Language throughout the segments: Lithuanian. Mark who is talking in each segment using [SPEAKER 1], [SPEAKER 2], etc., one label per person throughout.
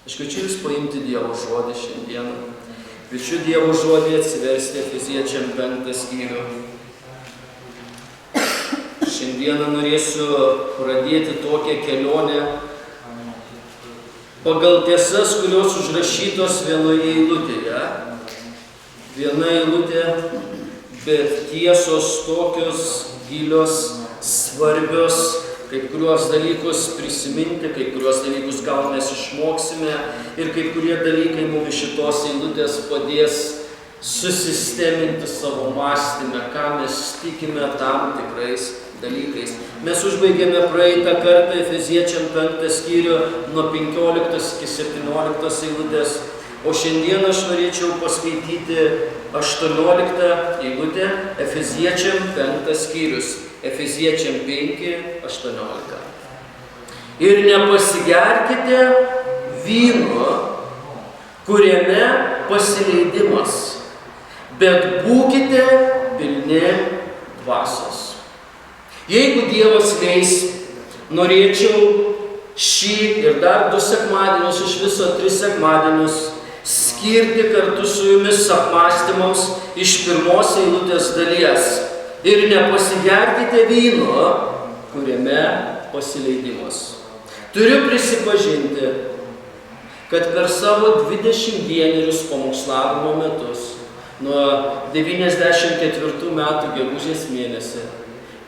[SPEAKER 1] Aš kviečiu jūs paimti Dievo žodį šiandieną. Kviečiu Dievo žodį atsiversti Efeziečiam 5 skyrių. Šiandieną norėsiu pradėti tokią kelionę pagal tiesas, kurios užrašytos vienoje eilutėje. Viena eilutė, bet tiesos tokios gilios, svarbios, kai kuriuos dalykus prisiminti, kai kuriuos dalykus gal mes išmoksime ir kai kurie dalykai mums šitos eilutės padės susisteminti savo mąstymę, ką mes tikime tam tikrais dalykais. Mes užbaigėme praeitą kartą Efeziečiam 5 skyrių nuo 15 iki 17 eilutės, o šiandien aš norėčiau paskaityti 18 eilutę Efeziečiam 5 skyrius. Efeziečiam 5, 18. Ir nepasigerkite vyno, kuriame pasileidimas, bet būkite pilni dvasios. Jeigu Dievas leis, norėčiau šį ir dar 2 sekmadienius, iš viso 3 sekmadienius, skirti kartu su jumis apmąstymams iš pirmos eilutės dalies. Ir nepasigerkite vyno, kuriame pasileidimas. Turiu prisipažinti, kad per savo 21 pamokslavimo metus, nuo 94 metų gegužės mėnesį,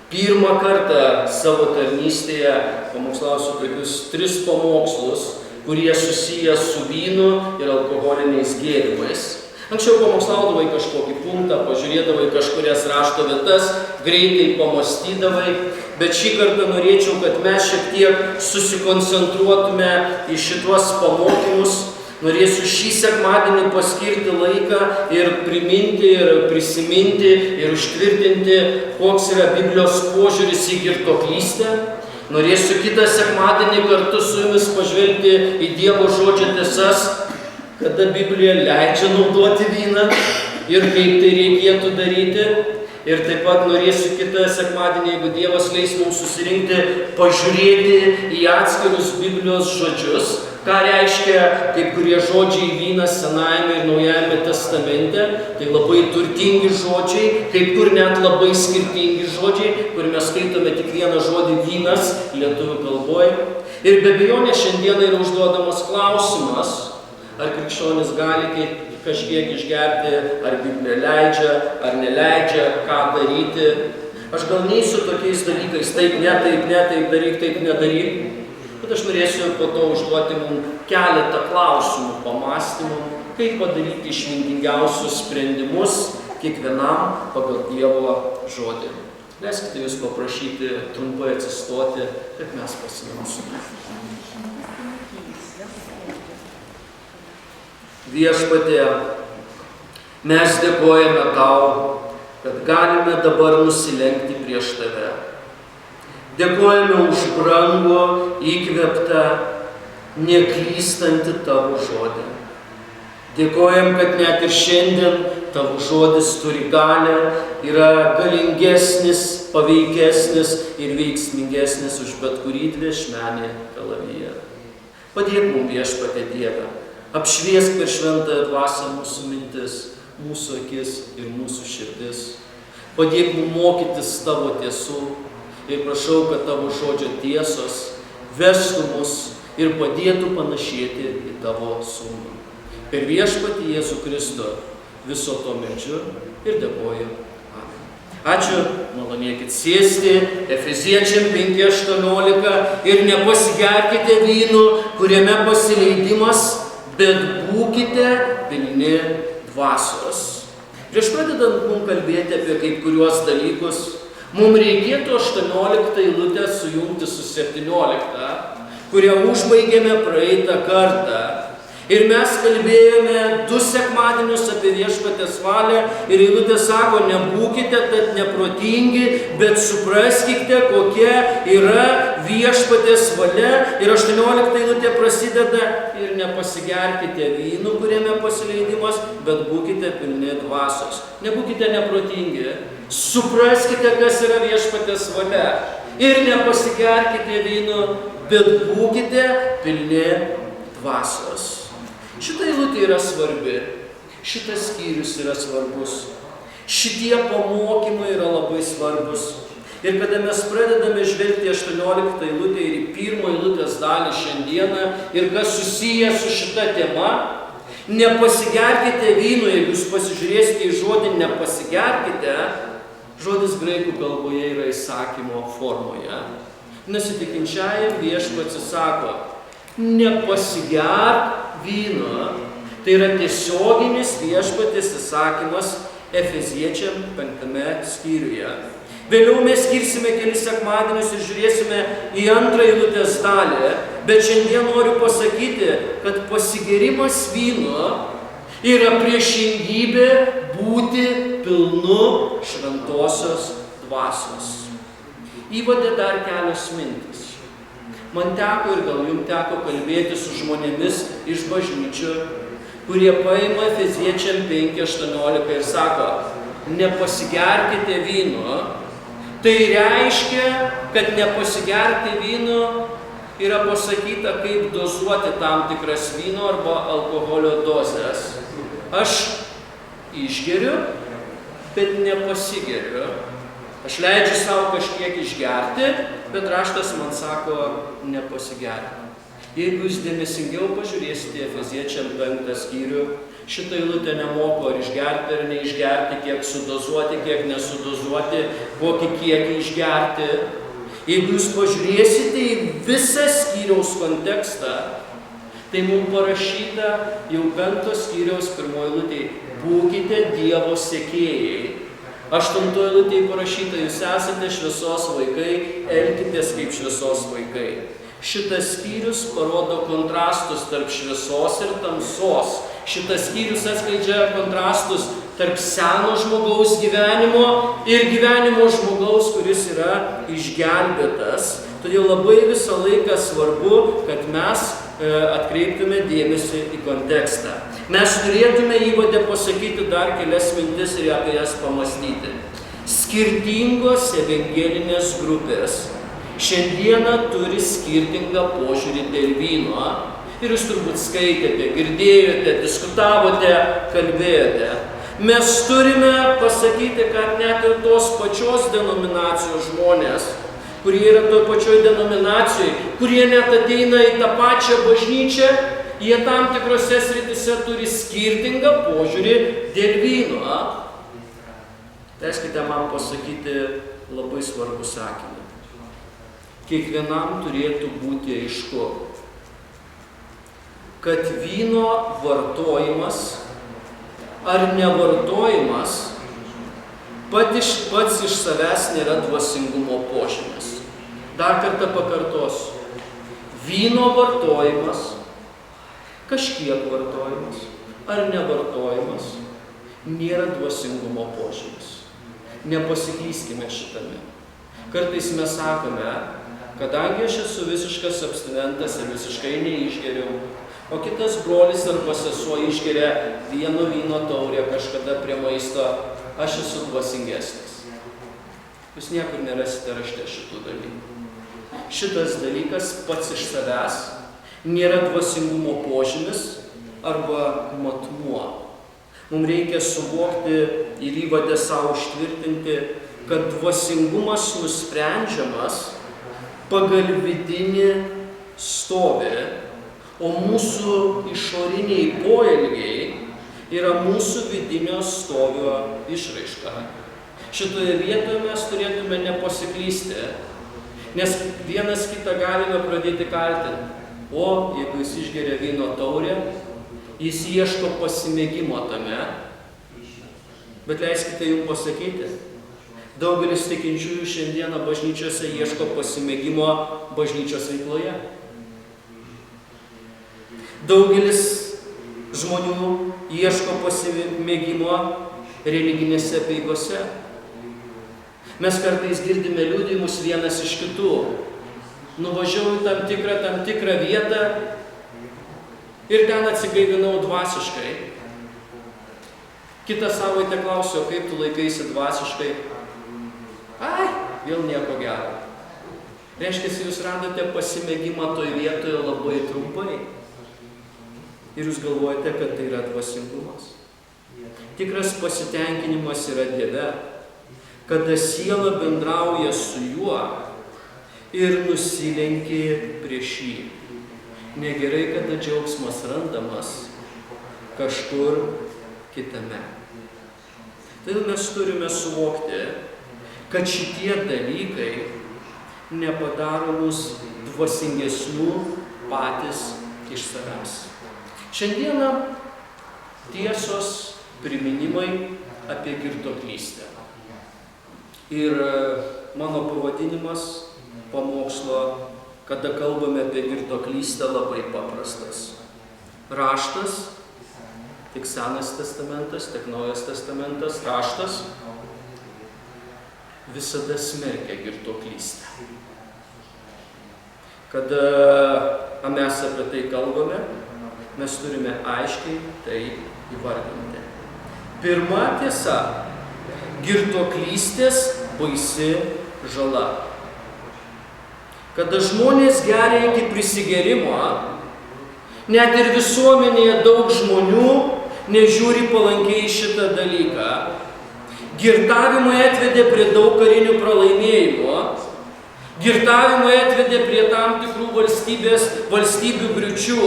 [SPEAKER 1] pirmą kartą savo tarnystėje pamokslausiu tokius 3 pamokslus, kurie susiję su vynu ir alkoholiniais gėrimais. Anksčiau pamokslaudavai kažkokį punktą, pažiūrėdavai kažkurias rašto vietas, greitai pamastydavai, bet šį kartą norėčiau, kad mes šiek tiek susikoncentruotume į šituos pamokymus. Norėsiu šį sekmadienį paskirti laiką ir priminti, ir prisiminti, ir užtvirtinti, koks yra Biblijos požiūris į girtuoklystę. Norėsiu kitą sekmadienį kartu su jumis pažvelgti į Dievo žodžio tiesas, kada Biblija leidžia naudoti vyną ir kaip tai reikėtų daryti. Ir taip pat norėsiu kitą sekmadienį, jeigu Dievas leis mums susirinkti, pažiūrėti į atskirus Biblijos žodžius, ką reiškia kai kurie žodžiai vynas Senajame ir Naujajame testamente. Tai labai turtingi žodžiai, kaip kur net labai skirtingi žodžiai, kur mes skaitome tik vieną žodį vynas lietuvių kalboje. Ir be abejonės šiandieną yra užduodamas klausimas, ar krikščionis gali kažkiek išgerti, ar Biblija leidžia, ar neleidžia, ką daryti. Aš gal neįsiu tokiais dalykais, taip, taip daryk, taip nedaryk. Bet aš norėsiu po to užduoti mums keletą klausimų, pamąstymų, kaip padaryti išmintingiausius sprendimus kiekvienam pagal Dievo žodį. Leiskite jūs paprašyti trumpai atsistoti, kad mes pasimelstume. Viešpatie, mes dėkojame tau, kad galime dabar nusilenkti prieš tave. Dėkojame už brangų, įkvėptą, neklystantį tavo žodį. Dėkojam, kad net ir šiandien tavo žodis turi galią, yra galingesnis, paveikesnis ir veiksmingesnis už bet kurį dviešmenį kalaviją. Padėk mums, Viešpatie Dieve, apšviesk per šventąją dvasią mūsų mintis, mūsų akis ir mūsų širdis. Padėk mums mokytis tavo tiesų ir prašau, kad tavo žodžio tiesos vestų mus ir padėtų panašėti į tavo sūnų. Per Viešpatį Jėzų Kristų viso to meldžiu ir dėkoju. Amen. Ačiū, malonėkit sėsti, Efeziečiam 5:18 ir nepasigerkite vynu, kuriame pasileidimas, bet būkite pilni dvasios. Prieš pradedant mums kalbėti apie kai kuriuos dalykus, mums reikėtų 18 eilutę sujungti su 17, kurią užbaigėme praeitą kartą. Ir mes kalbėjome 2 sekmadienius apie Viešpaties valią ir eilutė sako, nebūkite tad neprotingi, bet supraskite, kokia yra Viešpaties valia. Ir 18 eilutė prasideda ir nepasigerkite vynu, kuriame pasileidimas, bet būkite pilni dvasios. Nebūkite neprotingi, supraskite, kas yra Viešpaties valia. Ir nepasigerkite vynu, bet būkite pilni dvasios. Šita eilutė yra svarbi, šitas skyrius yra svarbus, šitie pamokymai yra labai svarbus. Ir kada mes pradedame žvelgti 18 eilutę ir į 1 eilutės dalį šiandieną ir kas susiję su šita tema, nepasigerkite vyno, jeigu jūs pasižiūrėsite į žodį nepasigerkite, žodis graikų kalboje yra įsakymo formoje. Nesitikinčiajam viešpats sako, nepasigerk vyno. Tai yra tiesioginis viešpaties įsakymas Efeziečiam 5 skyriuje. Vėliau mes skirsime kelis sekmadienius ir žiūrėsime į 2 eilutės dalį, bet šiandien noriu pasakyti, kad pasigėrimas vyno yra priešingybė būti pilnu šventosios dvasios. Įvade dar kelios mintis. Man teko ir gal jums teko kalbėti su žmonėmis iš bažnyčių, kurie paima Efeziečiam 5:18 ir sako, nepasigerkite vyno. Tai reiškia, kad nepasigerti vyno yra pasakyta, kaip dozuoti tam tikras vyno arba alkoholio dozes. Aš išgeriu, bet nepasigeriu. Aš leidžiu savo kažkiek išgerti, bet raštas man sako nepasigerti. Jeigu jūs dėmesingiau pažiūrėsite Efeziečiam 5 skyrių, šitą eilutę nemoko ar išgerti ar neišgerti, kiek sudozuoti, kiek nesudozuoti, kokį kiekį išgerti. Jeigu jūs pažiūrėsite į visą skyriaus kontekstą, tai mums parašyta jau 5 skyriaus 1 eilutėje, būkite Dievo sekėjai. 8 eilutėje parašyta, jūs esate šviesos vaikai, elkitės kaip šviesos vaikai. Šitas skyrius parodo kontrastus tarp šviesos ir tamsos. Šitas skyrius atskleidžia kontrastus tarp seno žmogaus gyvenimo ir gyvenimo žmogaus, kuris yra išgelbėtas. Todėl labai visą laiką svarbu, kad mes atkreiptume dėmesį į kontekstą. Mes turėtume įvade pasakyti dar kelias mintis ir apie jas pamastyti. Skirtingos evangelinės grupės šiandieną turi skirtingą požiūrį dėl vyno. Ir jūs turbūt skaitėte, girdėjote, diskutavote, kalbėjote. Mes turime pasakyti, kad net ir tos pačios denominacijos žmonės, kurie yra toj pačioj denominacijai, kurie net ateina į tą pačią bažnyčią, jie tam tikrose srityse turi skirtingą požiūrį dėl vyno. Leiskite man pasakyti labai svarbų sakinį. Kiekvienam turėtų būti aišku, kad vyno vartojimas ar nevartojimas pats iš savęs nėra dvasingumo požymis. Dar kartą pakartosiu. Vyno vartojimas, kažkiek vartojimas ar nevartojimas nėra dvasingumo požymis. Nepasiklyskime šitame. Kartais mes sakome, kadangi aš esu visiškas abstinentas ir visiškai neišgeriau, o kitas brolis arba sesuo išgeria vieno vyno taurę kažkada prie maisto, aš esu dvasingesnis. Jūs niekur nerasite rašte šitų dalykų. Šitas dalykas pats iš savęs nėra dvasingumo požymis arba matmuo. Mums reikia suvokti ir įvadę savo užtvirtinti, kad dvasingumas nusprendžiamas pagal vidinį stovį, o mūsų išoriniai poelgiai yra mūsų vidinio stovio išraiška. Šitoje vietoje mes turėtume nepasiklysti, nes vienas kitą galime pradėti kaltinti. O jeigu jis išgeria vyno taurę, jis ieško pasimėgimo tame. Bet leiskite jums pasakyti, daugelis tikinčiųjų šiandieną bažnyčiose ieško pasimėgimo bažnyčios veikloje. Daugelis žmonių ieško pasimėgimo religinėse apeigose. Mes kartais girdime liudijimus vienas iš kitų. Nuvažiavau į tam tikrą vietą ir ten atsigaivinau dvasiškai. Kitą savaitę klausiu, kaip tu laikaisi dvasiškai? Ai, vėl nieko gero. Reiškia, jūs radote pasimėgimą toj vietoje labai trumpai. Ir jūs galvojate, kad tai yra dvasingumas. Tikras pasitenkinimas yra Dieve, kada siela bendrauja su juo ir nusilenki prieš jį. Negerai, kada džiaugsmas randamas kažkur kitame. Todėl mes turime suvokti, kad šitie dalykai nepadaro mus dvasingesnių patys iš savęs. Šiandieną tiesos priminimai apie girtuoklystę. Ir mano pavadinimas pamokslo, kada kalbame apie girtuoklystę, labai paprastas. Raštas, tik Senas testamentas, tiek Naujas testamentas, raštas visada smerkia girtuoklystę. Kada mes apie tai kalbame, mes turime aiškiai tai įvardinti. Pirma tiesa – girtuoklystės baisi žala. Kada žmonės geria iki prisigėrimo, net ir visuomenėje daug žmonių nežiūri palankiai šitą dalyką. Girtavimai atvedė prie daug karinių pralaimėjimų, girtavimai atvedė prie tam tikrų valstybių griūčių,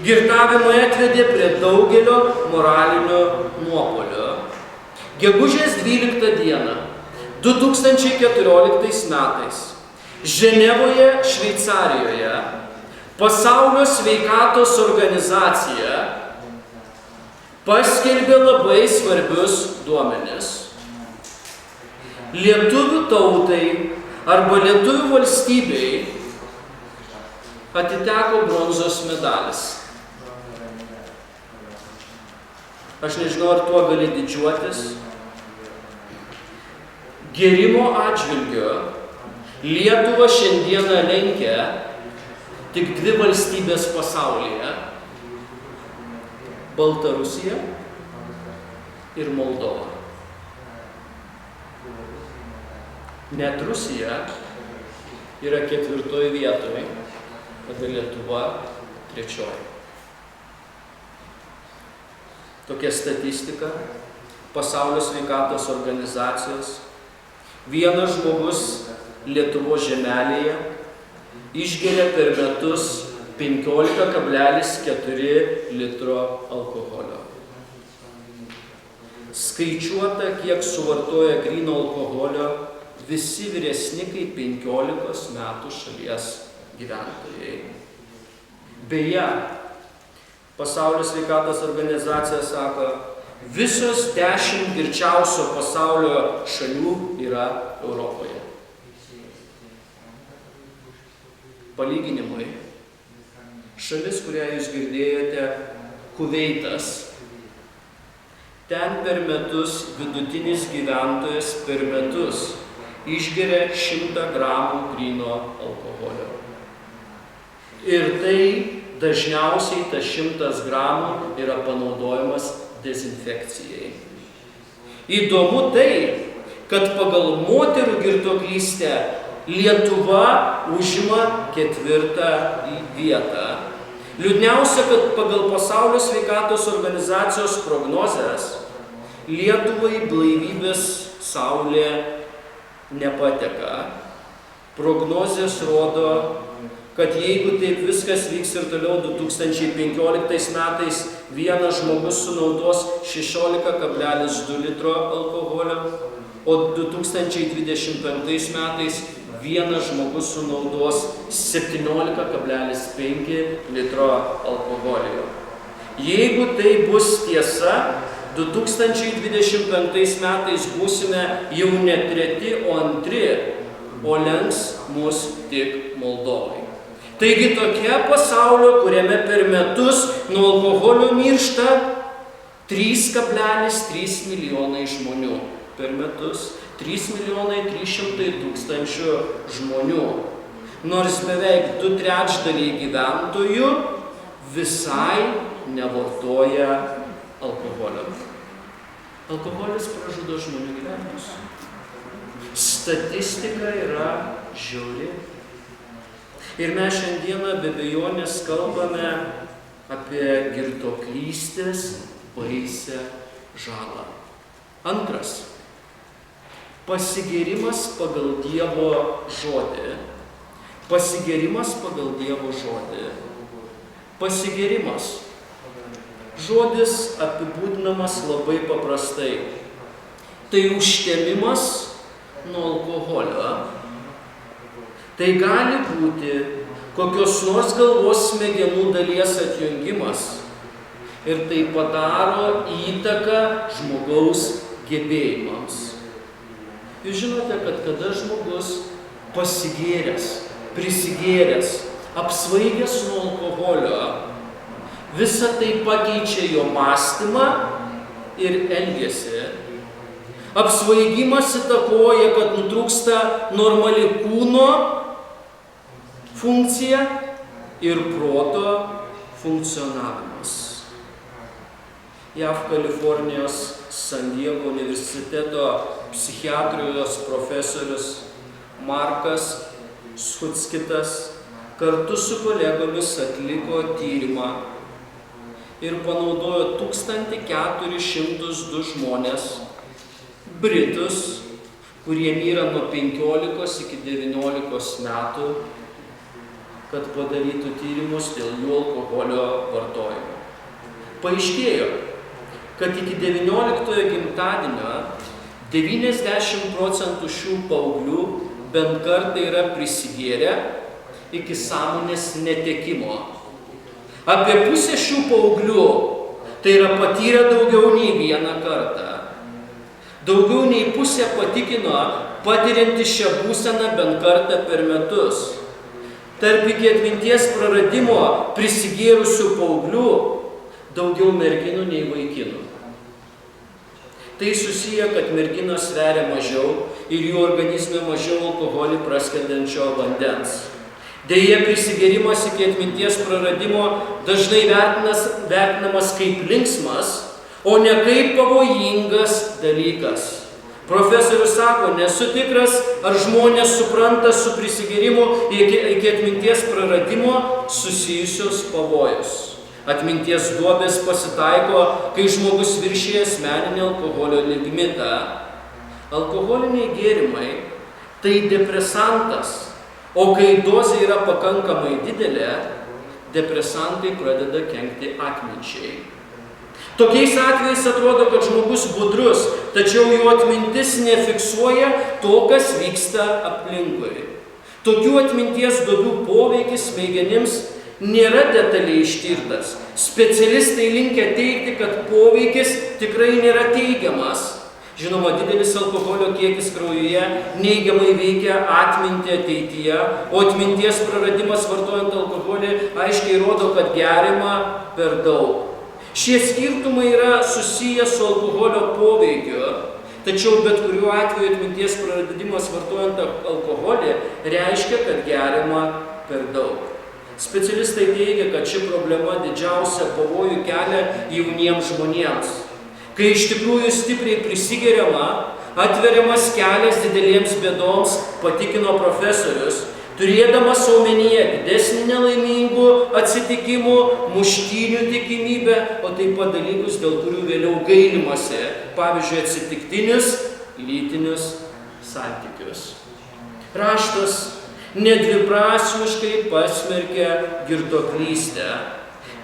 [SPEAKER 1] girtavimai atvedė prie daugelio moralinių nuopuolių. Gegužės 12 dieną 2014 metais Ženevoje, Šveicarijoje, Pasaulio sveikatos organizacija paskelbė labai svarbius duomenis. Lietuvių tautai arba lietuvių valstybei atiteko bronzos medalis. Aš nežinau, ar tuo gali didžiuotis. Gėrimo atžvilgiu Lietuva šiandieną lenkia tik dvi valstybės pasaulyje – Baltarusija ir Moldova. Net Rusija yra 4. vietoje, kada Lietuva 3. Tokia statistika Pasaulio sveikatos organizacijos. Vienas žmogus Lietuvos žemelėje išgeria per metus 15,4 litro alkoholio. Skaičiuota, kiek suvartoja gryno alkoholio visi vyresni kaip 15 metų šalies gyventojai. Beje, Pasaulio sveikatos organizacija sako, visos 10 girčiausio pasaulio šalių yra Europoje. Palyginimui, šalis, kurią jūs girdėjote, Kuveitas. Ten per metus vidutinis gyventojas per metus išgeria 100 gramų gryno alkoholio. Ir tai dažniausiai tas 100 gramų yra panaudojamas dezinfekcijai. Įdomu tai, kad pagal moterų girtuoklystę Lietuva užima 4. vietą. Liūdniausia, kad pagal Pasaulio sveikatos organizacijos prognozes Lietuvai blaivybės saulė nepateka. Prognozės rodo, kad jeigu taip viskas vyks ir toliau 2015 metais vienas žmogus sunaudos 16,2 litro alkoholio, o 2025 metais vienas žmogus sunaudos 17,5 litro alkoholio. Jeigu tai bus tiesa, 2025 metais būsime jau ne 3, o 2, o lenks mus tik Moldovai. Taigi tokia pasaulio, kuriame per metus nuo alkoholio miršta 3,3 milijonai žmonių. Per metus 3,300,000 žmonių. Nors beveik 2/3 gyventojų visai nevartoja alkoholio. Alkoholis pražudo žmonių gyvenimus. Statistika yra žiauri. Ir mes šiandieną be abejonės kalbame apie girtuoklystės baisią žalą. Antras. Pasigėrimas pagal Dievo žodį. Pasigėrimas pagal Dievo žodį. Pasigėrimas. Žodis apibūdinamas labai paprastai. Tai užtemimas nuo alkoholio. Tai gali būti kokios nors galvos smegenų dalies atjungimas. Ir tai padaro įtaką žmogaus gebėjimams. Jūs žinote, kad kada žmogus pasigėręs, prisigėręs, apsvaigęs nuo alkoholio, visa tai pakeičia jo mąstymą ir elgesį. Apsvaigimas įtakoja, kad nutrūksta normali kūno funkcija ir proto funkcionavimas. JAV Kalifornijos San Diego universiteto psichiatrijos profesorius Markas Schutskitas kartu su kolegomis atliko tyrimą ir panaudojo 1402 žmonės, britus, kurie yra nuo 15 iki 19 metų, kad padarytų tyrimus dėl jų alkoholio vartojimo. Paaiškėjo, kad iki 19 gimtadienio 90% šių paauglių bent kartą yra prisigėrę iki sąmonės netekimo. Apie pusę šių paauglių tai yra patyrę daugiau nei vieną kartą. Daugiau nei pusė patikino patirianti šią būseną bent kartą per metus. Tarp iki atminties praradimo prisigėrusių paauglių daugiau merginų nei vaikinų. Tai susiję, kad merginos sveria mažiau ir jų organizme mažiau alkoholį praskendančio vandens. Deja, prisigėrimas iki atminties praradimo dažnai vertinamas kaip linksmas, o ne kaip pavojingas dalykas. Profesorius sako, nesu tikras, ar žmonės supranta su prisigėrimu iki atminties praradimo susijusios pavojus. Atminties duobės pasitaiko, kai žmogus viršyja asmeninį alkoholio limitą. Alkoholiniai gėrimai tai depresantas, o kai dozė yra pakankamai didelė, depresantai pradeda kenkti atminčiai. Tokiais atvejais atrodo, kad žmogus budrus, tačiau jo atmintis nefiksuoja to, kas vyksta aplinkui. Tokių atminties duobių poveikis smegenims nėra detaliai ištirtas. Specialistai linkę teigti, kad poveikis tikrai nėra teigiamas. Žinoma, didelis alkoholio kiekis kraujuje neigiamai veikia atmintį ateityje, o atminties praradimas vartojant alkoholį aiškiai rodo, kad geriama per daug. Šie skirtumai yra susiję su alkoholio poveikiu, tačiau bet kuriuo atveju atminties praradimas vartojant alkoholį reiškia, kad geriama per daug. Specialistai teigia, kad ši problema didžiausia pavojų kelia jauniems žmonėms. Kai iš tikrųjų stipriai prisigeriama, atveriamas kelias dideliems bėdoms, patikino profesorius, turėdamas omenyje didesnį nelaimingų atsitikimų, muštynių tikimybę, o taip pat dalykus, dėl kurių vėliau gailimasi, pavyzdžiui, atsitiktinius lytinius santykius. Raštas nedviprasmiškai pasmerkė girtuoklystę.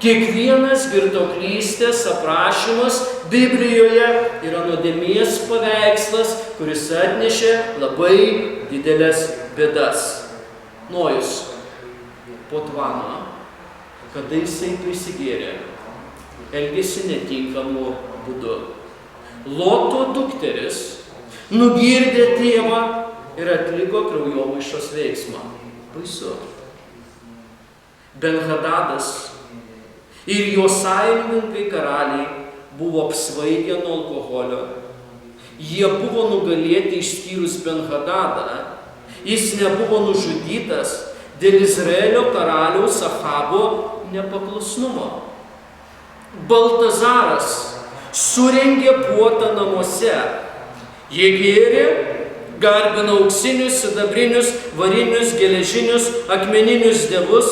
[SPEAKER 1] Kiekvienas girtuoklystės aprašymas Biblijoje yra nuodėmės paveikslas, kuris atnešė labai didelės bėdas. Nojus po tvano, kada jisai prisigėrė, elgėsi netinkamu būdu. Loto dukteris nugirdė tėvą ir atliko kraujomaišos veiksmą. Baisu. Ben-Hadadas ir jo sąjungininkai karaliai buvo apsvaigę nuo alkoholio. Jie buvo nugalėti išskyrus Ben-Hadadą. Jis nebuvo nužudytas dėl Izraelio karaliaus Ahabo nepaklusnumo. Baltazaras surengė puotą namuose. Jie gėrė, garbino auksinius, sidabrinius, varinius, geležinius, akmeninius dievus.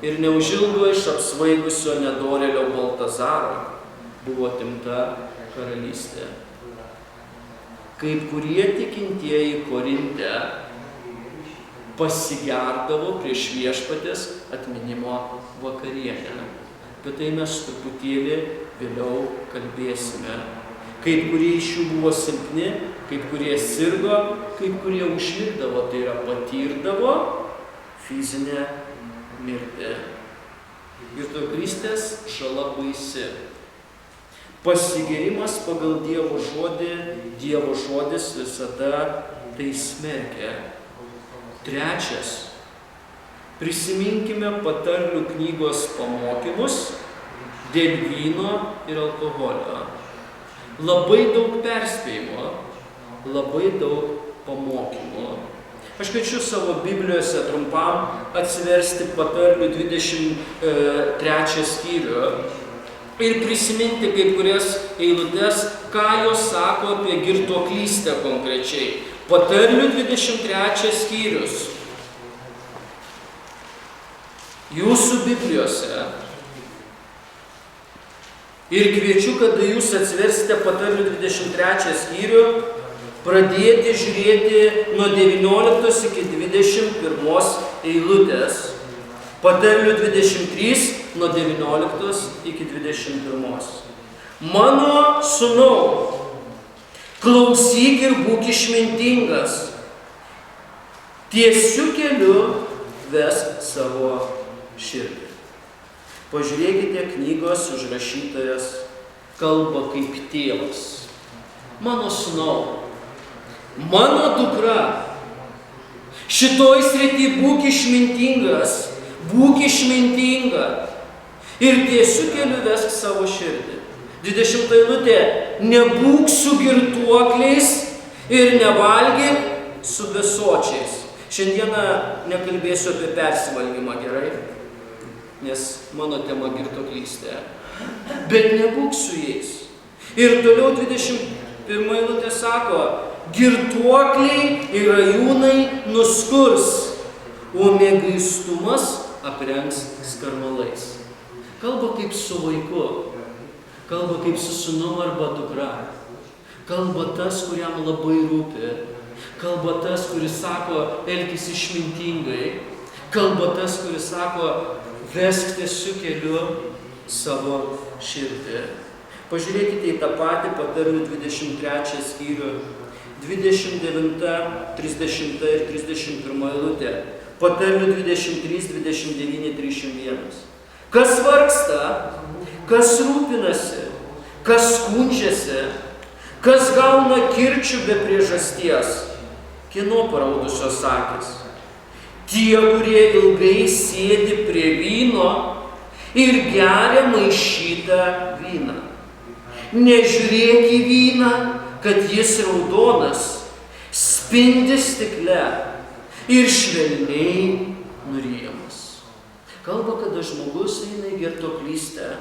[SPEAKER 1] ir neužilgo iš apsvaigusio nedorėlio Baltazaro buvo atimta karalystė. Kaip kurie tikintieji Korinte pasigerdavo prieš Viešpaties atminimo vakarienę. Apie tai mes truputėlį vėliau kalbėsime. Kaip kurie iš jų buvo silpni, kaip kurie sirgo, kaip kurie užmigdavo, tai yra patirdavo fizinę mirtį. Girtuoklystės žala baisi. Pasigėrimas pagal Dievo žodį, Dievo žodis visada tai smerkia. Trečias. Prisiminkime patarlių knygos pamokymus dėl vyno ir alkoholio. Labai daug perspėjimo, labai daug pamokymų. Aš kviečiu savo Biblijose trumpam atsiversti patarlių 23 skyrių ir prisiminti kaip kurias eilutes, ką jos sako apie girtuoklystę konkrečiai. Patarlių 23 skyrius. Jūsų Biblijose. Ir kviečiu, kada jūs atsiversite patarlių 23 skyrių, pradėti žiūrėti nuo 19 iki 21 eilutės. Patarlių 23 nuo 19 iki 21. Mano sūnau, klausyk ir būk išmintingas. Tiesiu keliu vesk savo širdį. Pažiūrėkite, knygos užrašytojas kalba kaip tėvas. Mano sūnau, mano dukra, šitoj srity būk išmintingas, būk išmintinga ir tiesiu keliu vesk savo širdį. 20 eilutė, nebūk su girtuokliais ir nevalgyk su besočiais. Šiandieną nekalbėsiu apie persivalgymą, gerai? Nes mano tema girtuoklystė. Bet nebūk su jais. Ir toliau 21 eilutė sako, girtuokliai ir rajūnai nuskurs, o mieguistumas aprengs skarmalais. Kalba kaip su vaiku, kalba kaip su sūnum arba dukra. Kalba tas, kuriam labai rūpi. Kalba tas, kuris sako, elkis išmintingai. Kalba tas, kuris sako, vesk tiesiu keliu savo širdį. Pažiūrėkite į tą patį patarlių 23 skyrių, 29, 30 ir 31 eilutė. Patarlių 23, 29, 31. Kas vargsta, kas rūpinasi, kas skundžiasi, kas gauna kirčių be priežasties, kieno paraudusios akys. Tie, kurie ilgai sėdi prie vyno ir geria maišytą vyną. Nežiūrėk į vyną, kad jis raudonas, spindi stikle ir švelniai nuryjamas. Kalba, kada žmogus eina į girtuoklystę.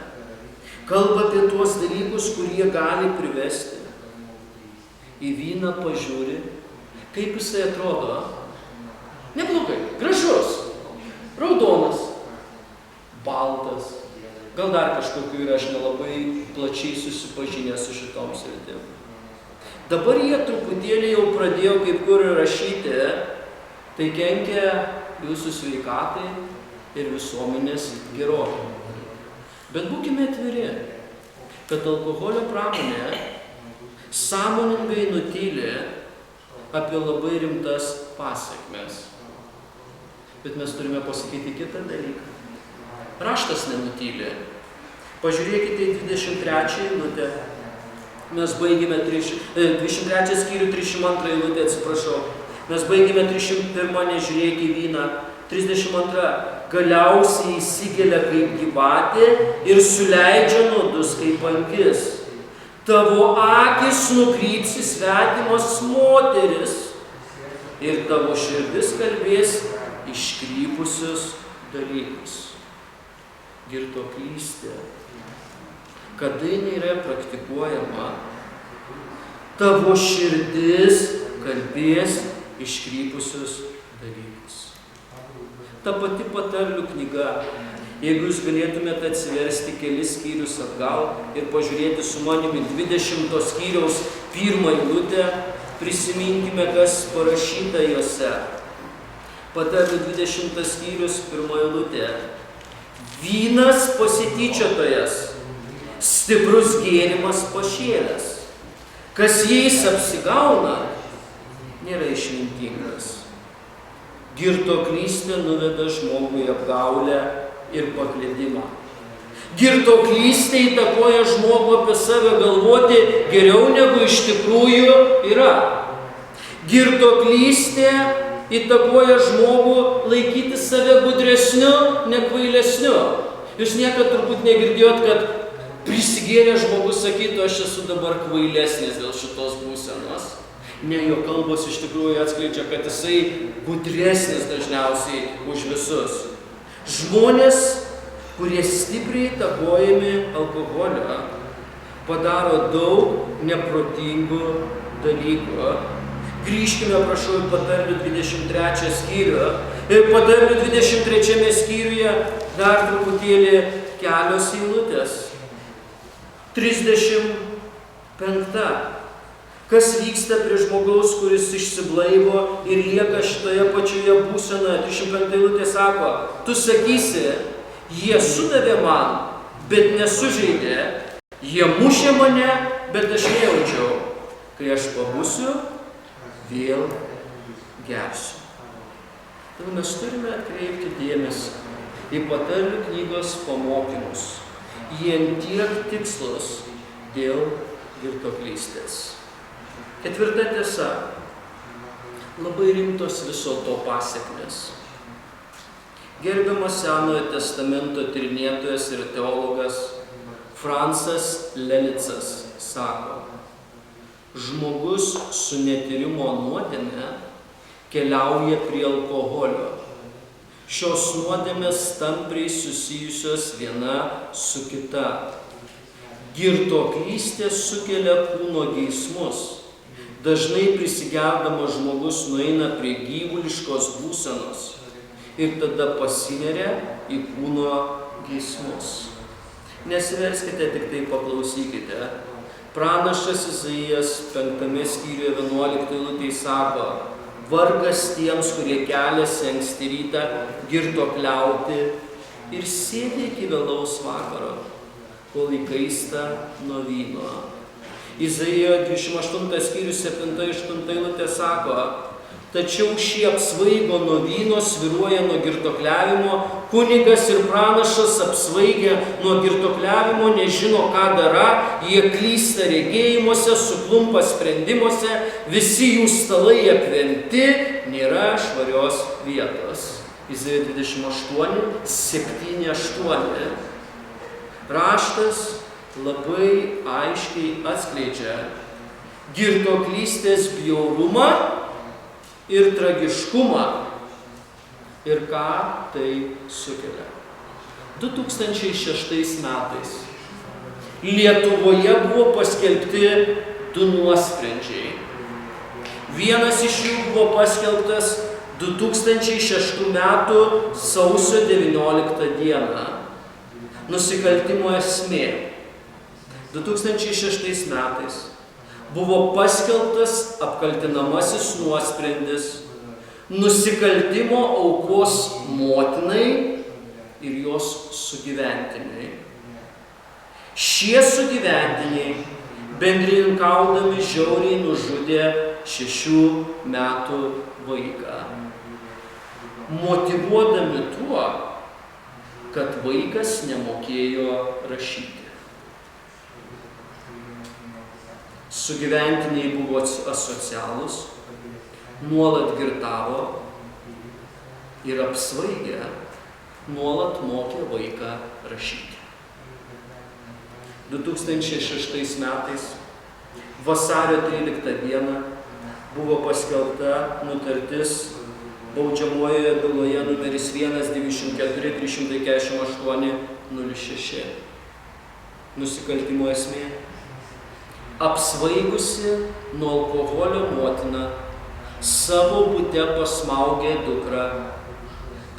[SPEAKER 1] Kalba apie tuos dalykus, kurie gali privesti. Į vyną pažiūri, kaip jisai atrodo. Neblogai, gražus, raudonas, baltas, gal dar kažkokiu ir aš nelabai plačiai susipažinęs su šitom sritim. Dabar jie truputėlį jau pradėjo kaip kur rašyti, tai kenkia jūsų sveikatai ir visuomenės gerovei. Bet būkime atviri, kad alkoholio pramonė sąmoningai nutyli apie labai rimtas pasekmes. Bet mes turime pasakyti kitą dalyką. Raštas nenutyli. Pažiūrėkite į 23 eilutę. Mes baigėme 23 skyrių, 32 eilutę, atsiprašau. Mes baigėme 301, nežiūrėk į vyną. 32. Galiausiai įsigelia kaip gyvatė ir suleidžia nuodus kaip angis. Tavo akis nukryps į svetimas moteris ir tavo širdis kalbės iškrypusius dalykus. Girtuoklystė, kada jinai yra praktikuojama, tavo širdis kalbės iškrypusius dalykus. Ta pati patarlių knyga. Jeigu jūs galėtumėte atsiversti kelis skyrius atgal ir pažiūrėti su manimi 20 skyriaus 1 eilutę, prisiminkime, kas parašyta juose. Patarlių 20 skyrius 1 eilutė. Vynas pasityčiotojas, stiprus gėrimas pašėlęs. Kas jais apsigauna, nėra išmintingas. Girtuoklystė nuveda žmogų į apgaulę ir paklydimą. Girtuoklystė įtakoja žmogų apie save galvoti geriau negu iš tikrųjų yra. Girtuoklystė įtakoja žmogų laikyti save gudresniu, nekvailesniu. Jūs niekad turbūt negirdėjot, kad prisigėrė žmogus sakytų, aš esu dabar kvailesnis dėl šitos būsenos. Ne, jo kalbos iš tikrųjų atskleidžia, kad jisai gudresnis dažniausiai už visus. Žmonės, kurie stipriai įtakojami alkoholio, padaro daug neprotingų dalykų. Grįžkime, prašau, į patarlių 23 skyrių. Ir patarlių 23 skyriuje dar truputėlį kelios eilutės. 35. Kas vyksta prie žmogaus, kuris išsiblaivo ir lieka šitoje pačioje būsenoje. 35 eilutė sako, tu sakysi, jie sudavė man, bet nesužeidė, jie mušė mane, bet aš nejaučiau. Kai aš pabusiu, vėl gersiu. Tai mes turime atkreipti dėmesį į patarlių knygos pamokymus. Jie tiek tikslus dėl girtuoklystės. 4. tiesa. Labai rimtos viso to pasekmės. Gerbiamas Senojo testamento tyrinėtojas ir teologas Francas Lelicas sako, žmogus su netyrimo nuodėme keliauja prie alkoholio. Šios nuodėmės tampriai susijusios viena su kita. Girtuoklystė sukelia kūno geismus. Dažnai prisigerdamas žmogus nueina prie gyvuliškos būsenos ir tada pasineria į kūno geismus. Nesiverskite, tik tai paklausykite. Pranašas Izaijas 5 skyriuje 11 eilutėje sako, vargas tiems, kurie keliasi anksti rytą girtuokliauti ir sėdi iki vėlaus vakaro, kol įkaista nuo vyno. Izaijo 28 skyrius 7-8 eilutė sako, tačiau šie apsvaigo nuo vyno, svyruoja nuo girtuokliavimo, kunigas ir pranašas apsvaigę nuo girtuokliavimo, nežino, ką dara, jie klysta regėjimuose, suklumpa sprendimuose, visi jų stalai apvemti, nėra švarios vietos. Izaijo 28, 7-8. Raštas labai aiškiai atskleidžia girtuoklystės bjaurumą ir tragiškumą ir ką tai sukelia. 2006 metais Lietuvoje buvo paskelbti 2 nuosprendžiai. Vienas iš jų buvo paskelbtas 2006 metų sausio 19 dieną. Nusikaltimo esmė. 2006 metais buvo paskelbtas apkaltinamasis nuosprendis nusikaltimo aukos motinai ir jos sugyventiniui. Šie sugyventiniai bendrininkaudami žiauriai nužudė 6 metų vaiką, motyvuodami tuo, kad vaikas nemokėjo rašyti. Sugyventiniai buvo asocialūs, nuolat girtavo ir apsvaigę nuolat mokė vaiką rašyti. 2006 metais vasario 13 dieną buvo paskelbta nutartis baudžiamojoje byloje numeris 1-94-348-06. Nusikaltimo esmė. Apsvaigusi nuo alkoholio motina savo bute pasmaugė dukrą,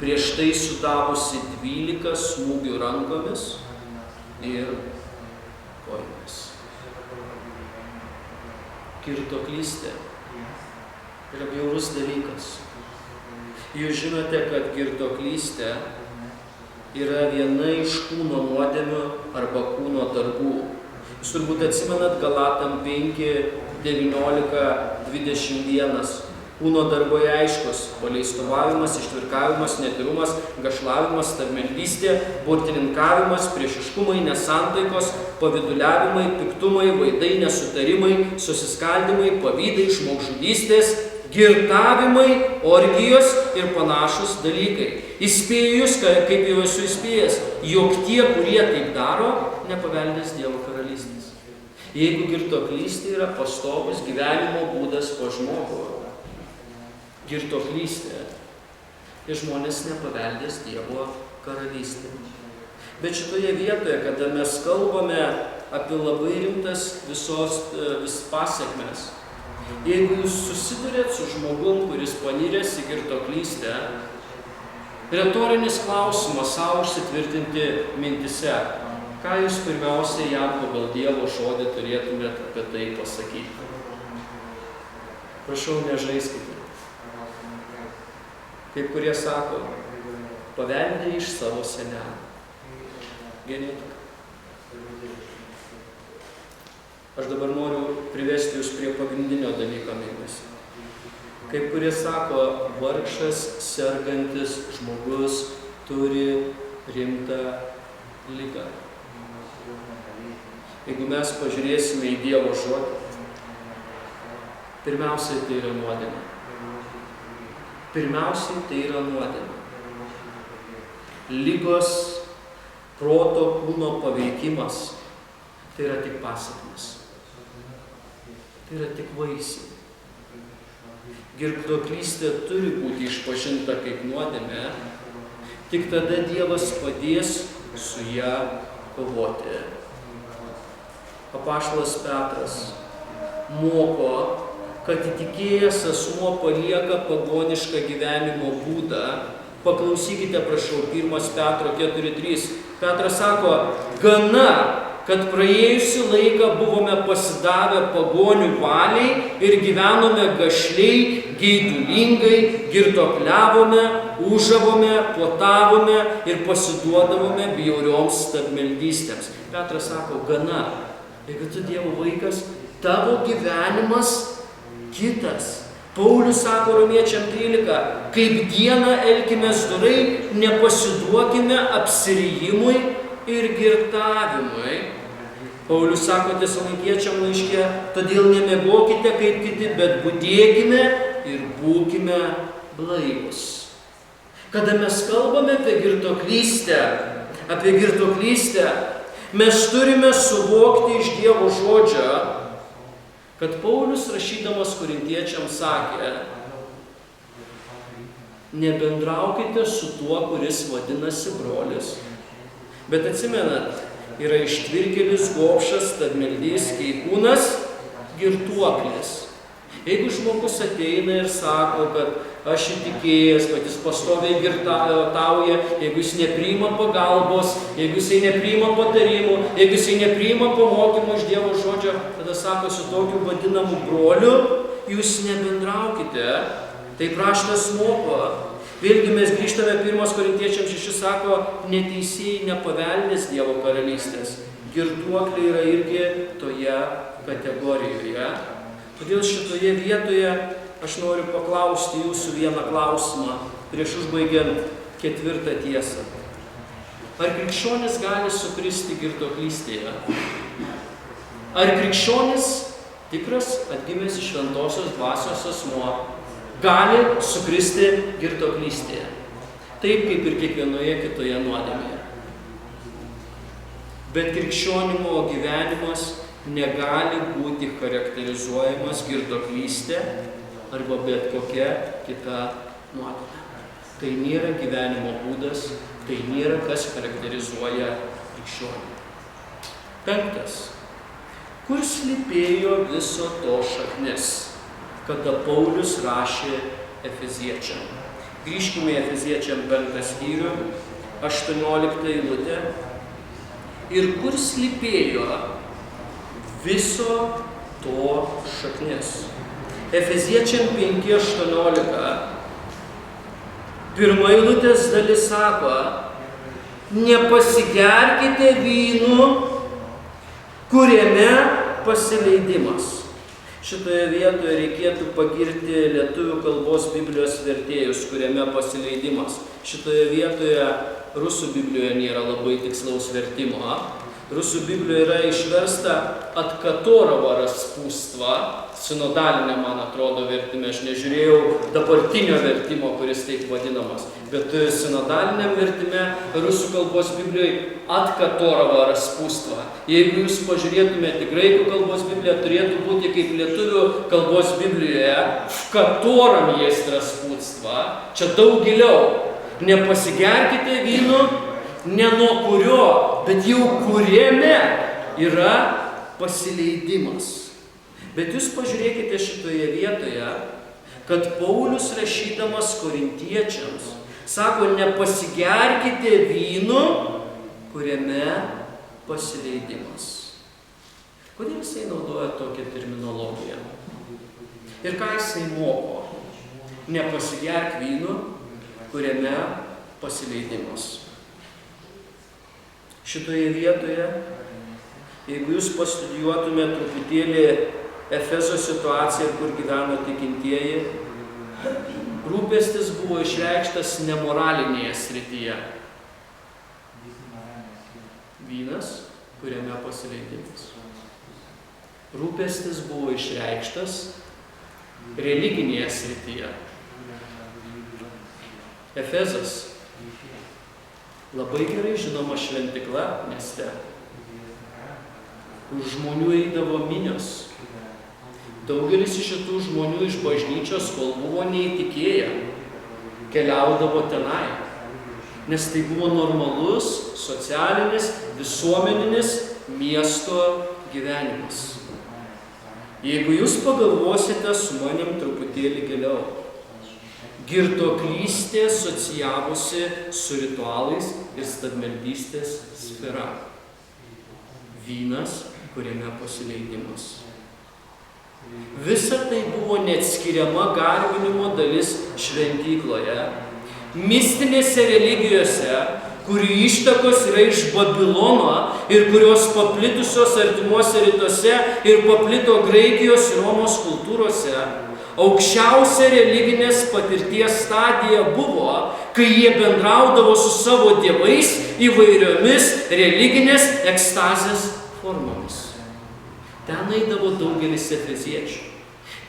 [SPEAKER 1] prieš tai sudavusi 12 smūgių rankomis ir kojomis. Girtuoklystė yra bjaurus dalykas. Jūs žinote, kad girtuoklystė yra viena iš kūno nuodėmių arba kūno darbų. Jūs turbūt atsimenat Galatam 5, 19, 21. Kūno darbai aiškus: paleistuvavimas, ištvirkavimas, netyrumas, gašlavimas, stabmeldystė, burtininkavimas, priešiškumai, nesantaikos, pavyduliavimai, piktumai, vaidai, nesutarimai, susiskaldimai, pavydai, žmogžudystės, girtavimai, orgijos ir panašus dalykai. Įspėju jūs, kaip jau esu įspėjęs, jog tie, kurie taip daro, nepaveldės Dievo karalystės. Jeigu girtuoklystė yra pastovus gyvenimo būdas po žmogų, girtuoklystė, tai žmonės nepaveldės Dievo karalystę. Bet šitoje vietoje, kada mes kalbame apie labai rimtas vis pasiekmes, jeigu jūs susidurėt su žmogum, kuris paniręs į girtuoklystę, retorinis klausimas savo užsitvirtinti mintise: ką jūs pirmiausiai jam pagal Dievo žodį turėtumėt apie tai pasakyti? Prašau, nežaiskite. Kaip kurie sako, paveldė iš savo senelio. Genetika. Aš dabar noriu privesti jūs prie pagrindinio dalyko mėnesio. Kaip kurie sako, vargšas, sergantis žmogus turi rimtą ligą. Jeigu mes pažiūrėsime į Dievo žodį, pirmiausiai tai yra nuodėmė. Pirmiausiai tai yra nuodėmė. Ligos, proto, kūno paveikimas – tai yra tik pasekmės. Tai yra tik vaisiai. Girtuoklystė turi būti išpažinta kaip nuodėmė, tik tada Dievas padės su ją kovoti. Apaštalas Petras moko, kad įtikėjęs asmuo palieka pagonišką gyvenimo būdą. Paklausykite, prašau, 1 Petro 4:3. Petras sako, gana, kad praėjusį laiką buvome pasidavę pagonių valiai ir gyvenome gašliai, geidulingai, girtuokliavome, ūžavome, puotavome ir pasiduodavome bjaurioms stabmeldystėms. Petras sako, gana. Jeigu tu Dievo vaikas, tavo gyvenimas kitas. Paulius sako Romiečiam 13, kaip dieną elkimės dorai, nepasiduokime apsirijimui ir girtavimui. Paulius sako Tesalonikiečiam laiške, todėl nemiegokite kaip kiti, bet budėkime ir būkime blaivūs. Kada mes kalbame apie girtuoklystę, mes turime suvokti iš Dievo žodžio, kad Paulius rašydamas korintiečiams sakė, nebendraukite su tuo, kuris vadinasi brolis. Bet atsimenat, yra ištvirkėlis, gobšas, stabmeldys, keikūnas, girtuoklis. Jeigu žmogus ateina ir sako, kad aš įtikėjęs, kad jis pastoviai girtauja, jeigu jis nepriima pagalbos, jeigu jis nepriima patarimų, jeigu jis nepriima pamokymų iš Dievo žodžio, tada sako, su tokiu vadinamu broliu jūs nebendraukite. Taip raštas moko. Vėlgi mes grįžtame 1 Korintiečiams 6, sako, neteisėjai nepaveldės Dievo karalystės. Girtuokliai yra irgi toje kategorijoje. Todėl šitoje vietoje aš noriu paklausti jūsų vieną klausimą, prieš užbaigiant 4 tiesą. Ar krikščionis gali sukristi girtuoklystėje? Ar krikščionis, tikras atgimęs iš šventosios dvasios asmuo, gali sukristi girtuoklystėje? Taip kaip ir kiekvienoje kitoje nuodėmėje. Bet krikščionimo gyvenimas negali būti charakterizuojamas girtuoklystė arba bet kokia kita nuodėmė. Tai nėra gyvenimo būdas, tai nėra kas charakterizuoja krikščionį. 5. Kur slypėjo viso to šaknis, kada Paulius rašė Efeziečiam? Grįžkime į Efeziečiam 5 skyrių, 18 eilutę. Ir kur slypėjo viso to šaknis. Efeziečiam 5:18. Pirma eilutės dalis sako, nepasigerkite vynu, kuriame pasileidimas. Šitoje vietoje reikėtų pagirti lietuvių kalbos Biblijos vertėjus, kuriame pasileidimas. Šitoje vietoje rusų Biblijoje nėra labai tikslaus vertimo. Rusų Biblijoje yra išversta atkatorovo raspūstva, sinodalinė, man atrodo, vertime. Aš nežiūrėjau dabartinio vertimo, kuris taip vadinamas. Bet sinodaliniam vertime rusų kalbos Biblijoje atkatorovo raspūstva. Jeigu jūs pažiūrėtumėte graikų kalbos Bibliją, turėtų būti kaip lietuvių kalbos Biblijoje vkatoram jest raspūstva. Čia daug giliau. Nepasigerkite vynu, ne nuo kurio, bet jau kuriame yra pasileidimas. Bet jūs pažiūrėkite šitoje vietoje, kad Paulius rašydamas korintiečiams sako, nepasigerkite vynu, kuriame pasileidimas. Kodėl jisai naudoja tokią terminologiją? Ir ką jisai moko? Nepasigerk vynu, kuriame pasileidimas. Šitoje vietoje, jeigu jūs pastudijuotumėte truputėlį Efezo situaciją, kur gyveno tikintieji, rūpestis buvo išreikštas nemoralinėje srityje. Vynas, kuriame pasileidimas. Rūpestis buvo išreikštas religinėje srityje. Efezas labai gerai žinoma šventikla mieste. Už žmonių eidavo minios. Daugelis iš šitų žmonių iš bažnyčios, kol buvo neįtikėję, keliaudavo tenai. Nes tai buvo normalus, socialinis, visuomeninis miesto gyvenimas. Jeigu jūs pagalvosite su manim truputėlį giliau, girtuoklystė asocijavosi su ritualais ir stabmeldystės sfera. Vynas, kuriame pasileidimas. Visa tai buvo neatskiriama garbinimo dalis šventykloje, mistinėse religijose, kurių ištakos yra iš Babilono ir kurios paplitusios artimuose rytuose ir paplito Graikijos ir Romos kultūrose. Aukščiausia religinės patirties stadija buvo, kai jie bendraudavo su savo dievais įvairiomis religinės ekstazės formomis. Ten eidavo daugelis efeziečių.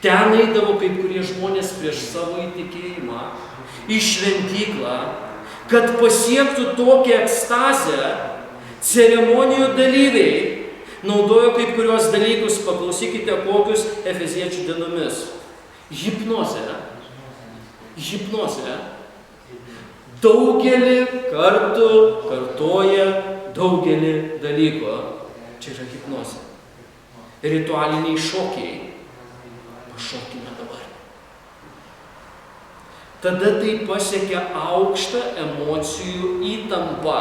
[SPEAKER 1] Ten eidavo kai kurie žmonės prieš savo įtikėjimą į šventyklą, kad pasiektų tokią ekstazę, ceremonijų dalyviai naudojo kai kurios dalykus, paklausykite kokius efeziečių dienomis. Hipnozė. Daugelį kartų kartoja daugelį dalykų. Čia yra hipnozė. Ritualiniai šokiai. Pašokime dabar. Tada tai pasiekia aukštą emocijų įtampą.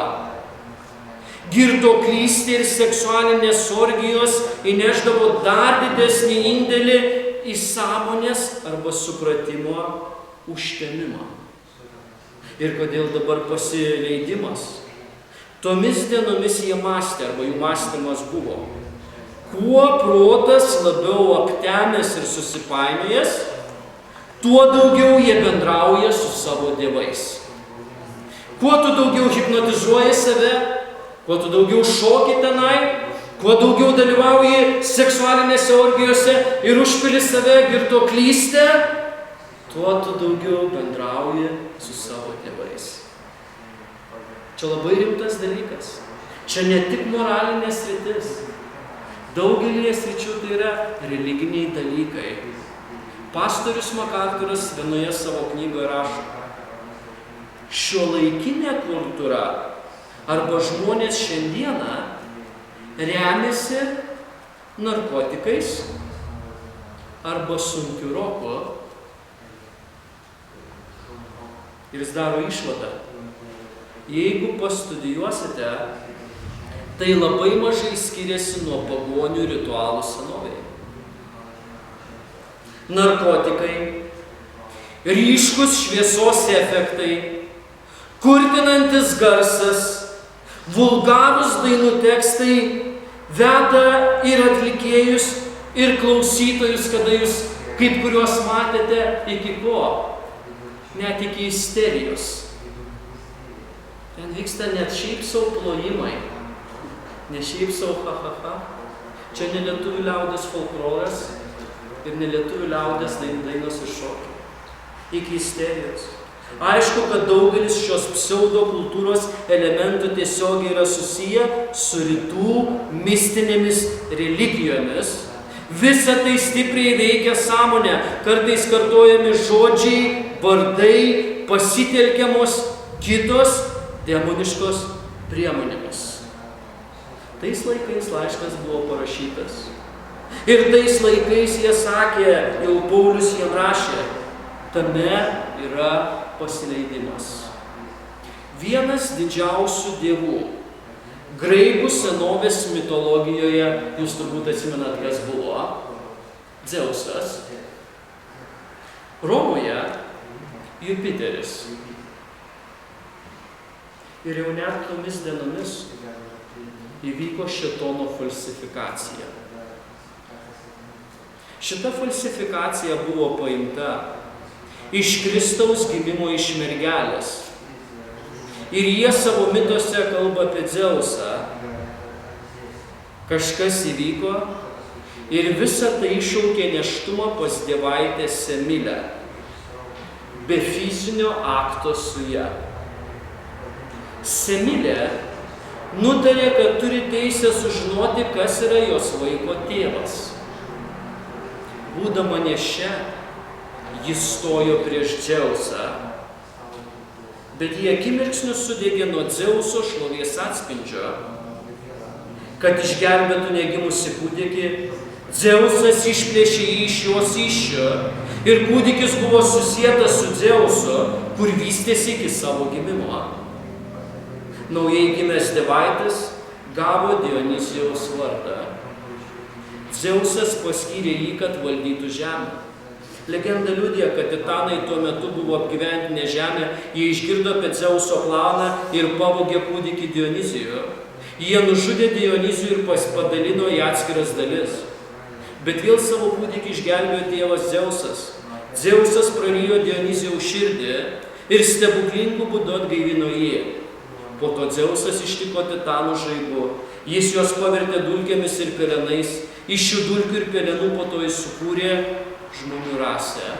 [SPEAKER 1] Girtuoklystė ir seksualinės orgijos įnešdavo dar didesnį indėlį į sąmonės arba supratimo užtemimą. Ir kodėl dabar pasileidimas? Tomis dienomis jie mąstė, arba jų mąstymas buvo. Kuo protas labiau aptemęs ir susipainiojęs, tuo daugiau jie bendrauja su savo dievais. Kuo tu daugiau hipnotizuoji save, kuo tu daugiau šoki tenai, kuo daugiau dalyvauji seksualinėse orgijose ir užpili save girtuoklystę, tuo tu daugiau bendrauji su savo tėvais. Čia labai rimtas dalykas. Čia ne tik moralinė sritis. Daugelį sričių tai yra religiniai dalykai. Pastorius MacArthuras vienoje savo knygoje rašo, šiuolaikinė kultūra arba žmonės šiandieną remiasi narkotikais arba sunkiu roku Ir jis daro išvadą. Jeigu pastudijuosite, tai labai mažai skiriasi nuo pagonių ritualų senovėje. Narkotikai, ryškus šviesos efektai, kurtinantis garsas, vulgarūs dainų tekstai veda ir atlikėjus, ir klausytojus, kada jūs kaip kuriuos matėte, iki ko? Net iki isterijos. Ten vyksta net šiaip sau plojimai. Ne šiaip sau ha. Čia ne lietuvių liaudės folkloras ir ne lietuvių liaudės dainos ir šokiai. Iki isterijos. Aišku, kad daugelis šios pseudokultūros elementų tiesiogiai yra susiję su rytų mistinėmis religijomis. Visa tai stipriai veikia sąmonę, kartais kartojami žodžiai, vardai, pasitelkiamos kitos demoniškos priemonėmis. Tais laikais laiškas buvo parašytas. Ir tais laikais jie sakė, jau Paulius jiem rašė, tame yra pasileidimas. Vienas didžiausių dievų, graikų senovės mitologijoje, jūs turbūt atsimenat, kas buvo, Dzeusas. Romoje Jupiteris. Ir jau net tomis dienomis įvyko šėtono falsifikacija. Šita falsifikacija buvo paimta iš Kristaus gimimo iš mergelės. Ir jie savo mitose kalba apie Dzeusą. Kažkas įvyko ir visa tai iššaukė nėštumą pas dievaitę Semilę, be fizinio akto su ja. Semilė nutarė, kad turi teisę sužinoti, kas yra jos vaiko tėvas. Būdama nėščia, jis stojo prieš Dzeusą, bet jie akimirksniu sudegė nuo Dzeuso šlovės atspindžio. Kad išgelbėtų negimusi kūdikį, Dzeusas išplėšė jį iš jos įsčio ir kūdikis buvo susietas su Dzeusu, kur vystėsi iki savo gimimo. Naujai gimęs dievaitis gavo Dionizijaus vardą. Dzeusas paskyrė jį, kad valdytų žemę. Legenda liudija, kad titanai tuo metu buvo apgyvendinę žemę, jie išgirdo apie Dzeuso planą ir pavogė kūdikį Dionizijų. Jie nužudė Dionizijų ir padalino į atskiras dalis. Bet vėl savo kūdikį išgelbėjo tėvas Dzeusas. Dzeusas prarijo Dionizijaus širdį ir stebuklingų būdu atgaivino jį. Po to Dzeusas ištiko titanų žaibu. Jis juos pavertė dulkėmis ir pelenais. Iš šių dulkių ir pelenų po to jis sukūrė žmonių rasę.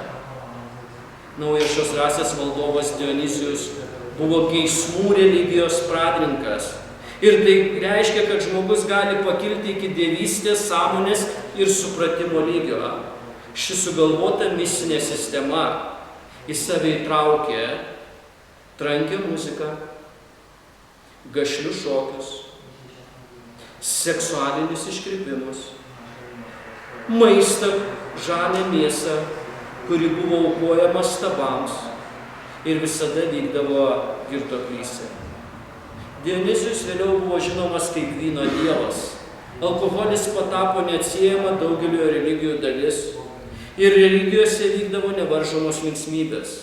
[SPEAKER 1] Naujas šios rasės valdovas Dionizijus buvo geismų religijos pradininkas. Ir tai reiškia, kad žmogus gali pakilti iki dievystės, sąmonės ir supratimo lygio. Ši sugalvota mistinė sistema į save įtraukė trankią muziką, gašlius šokius, seksualinius iškrypimus, maistą, žalią mėsą, kuri buvo aukojama stabams ir visada vykdavo girtuoklystė. Dionizijus vėliau buvo žinomas kaip vyno dievas. Alkoholis patapo neatsiejama daugelio religijų dalis ir religijose vykdavo nevaržomos linksmybės.